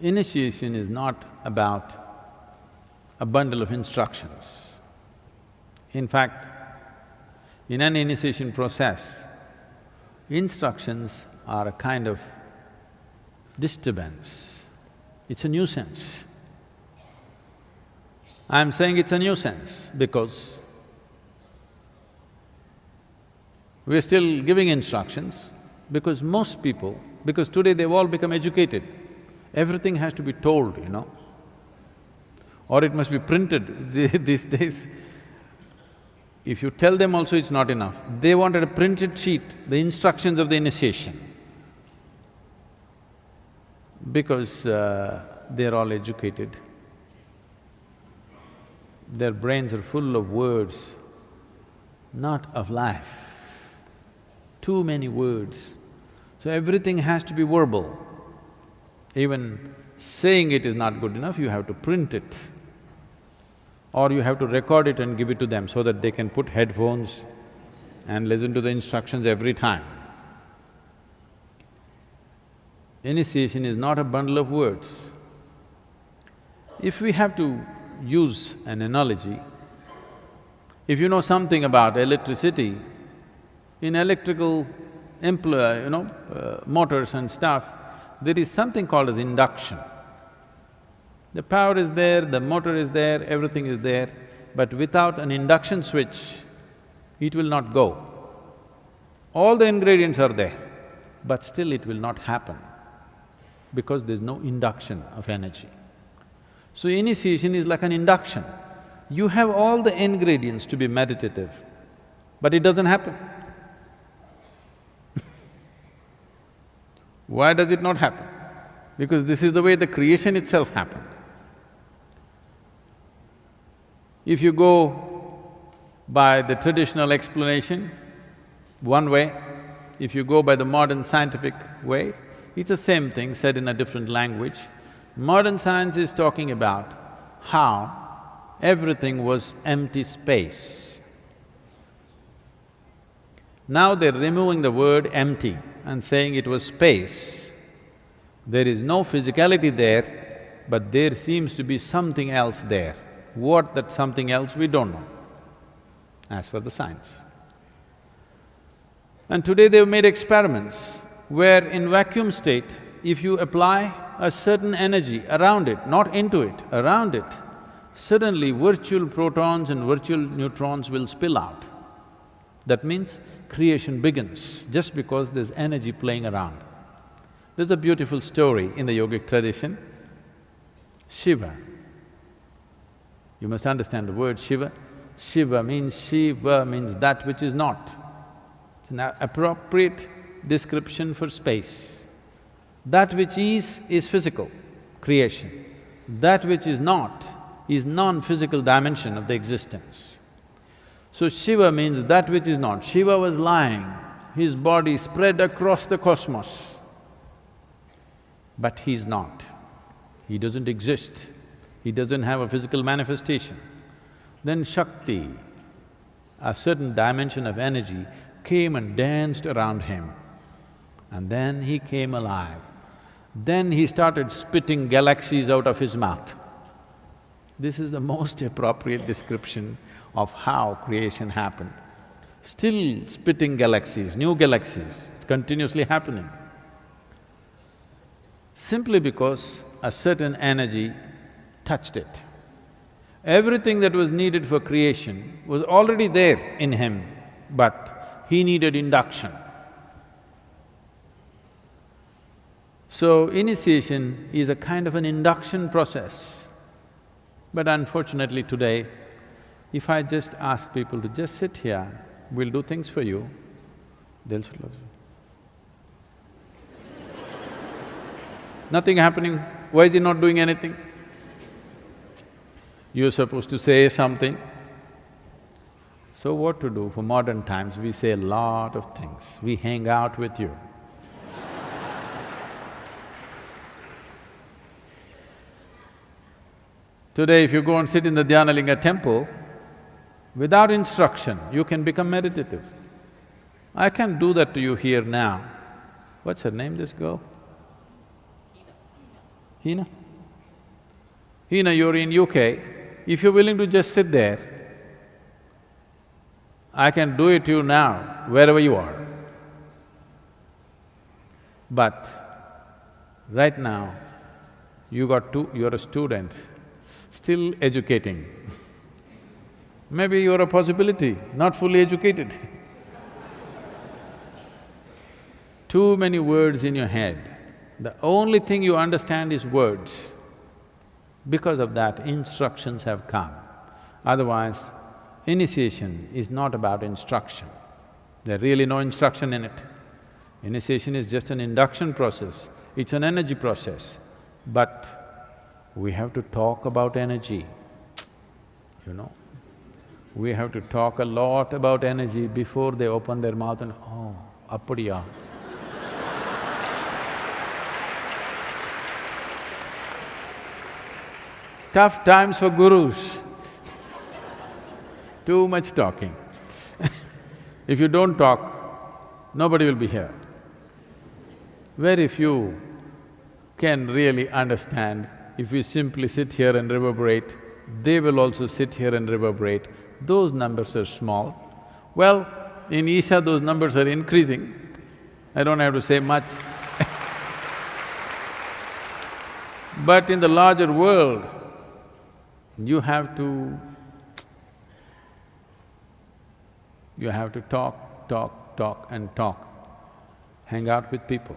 Initiation is not about a bundle of instructions. In fact, in an initiation process, instructions are a kind of disturbance. It's a nuisance. I'm saying it's a nuisance because we're still giving instructions because most people… because today they've all become educated, everything has to be told, you know, or it must be printed these days. If you tell them also it's not enough, they wanted a printed sheet, the instructions of the initiation. Because they're all educated, their brains are full of words, not of life. Too many words. So everything has to be verbal. Even saying it is not good enough, you have to print it. Or you have to record it and give it to them so that they can put headphones and listen to the instructions every time. Initiation is not a bundle of words. If we have to use an analogy, if you know something about electricity, in electrical motors and stuff, there is something called as induction. The power is there, the motor is there, everything is there, but without an induction switch, it will not go. All the ingredients are there, but still it will not happen because there's no induction of energy. So initiation is like an induction. You have all the ingredients to be meditative, but it doesn't happen. Why does it not happen? Because this is the way the creation itself happened. If you go by the traditional explanation, one way, if you go by the modern scientific way, it's the same thing said in a different language. Modern science is talking about how everything was empty space. Now they're removing the word empty and saying it was space. There is no physicality there, but there seems to be something else there. What that something else, we don't know, as for the science. And today they've made experiments where in vacuum state, if you apply a certain energy around it, not into it, around it, suddenly virtual protons and virtual neutrons will spill out. That means creation begins just because there's energy playing around. There's a beautiful story in the yogic tradition. Shiva. You must understand the word Shiva. Shiva means that which is not. It's an appropriate description for space. That which is physical, creation. That which is not is non-physical dimension of the existence. So Shiva means that which is not. Shiva was lying, his body spread across the cosmos, but he's not. He doesn't exist. He doesn't have a physical manifestation. Then Shakti, a certain dimension of energy, came and danced around him, and then he came alive. Then he started spitting galaxies out of his mouth. This is the most appropriate description of how creation happened. Still spitting galaxies, new galaxies, it's continuously happening. Simply because a certain energy touched it. Everything that was needed for creation was already there in him, but he needed induction. So initiation is a kind of an induction process. But unfortunately today, if I just ask people to just sit here, we'll do things for you, they'll say, nothing happening, why is he not doing anything? You're supposed to say something. So what to do? For modern times, we say a lot of things. We hang out with you. Today, if you go and sit in the Dhyanalinga temple, without instruction, you can become meditative. I can't do that to you here now. What's her name, this girl? Hina? Hina, you're in UK, if you're willing to just sit there, I can do it to you now, wherever you are. But right now, you're a student, still educating. Maybe you're a possibility, not fully educated. Too many words in your head. The only thing you understand is words. Because of that, instructions have come. Otherwise, initiation is not about instruction. There's really no instruction in it. Initiation is just an induction process, it's an energy process. But we have to talk about energy, you know. We have to talk a lot about energy before they open their mouth and, oh, appadiya. Tough times for gurus. Too much talking. If you don't talk, nobody will be here. Very few can really understand. If we simply sit here and reverberate, they will also sit here and reverberate. Those numbers are small. Well, in Isha those numbers are increasing. I don't have to say much. But in the larger world, you have to talk and talk. Hang out with people.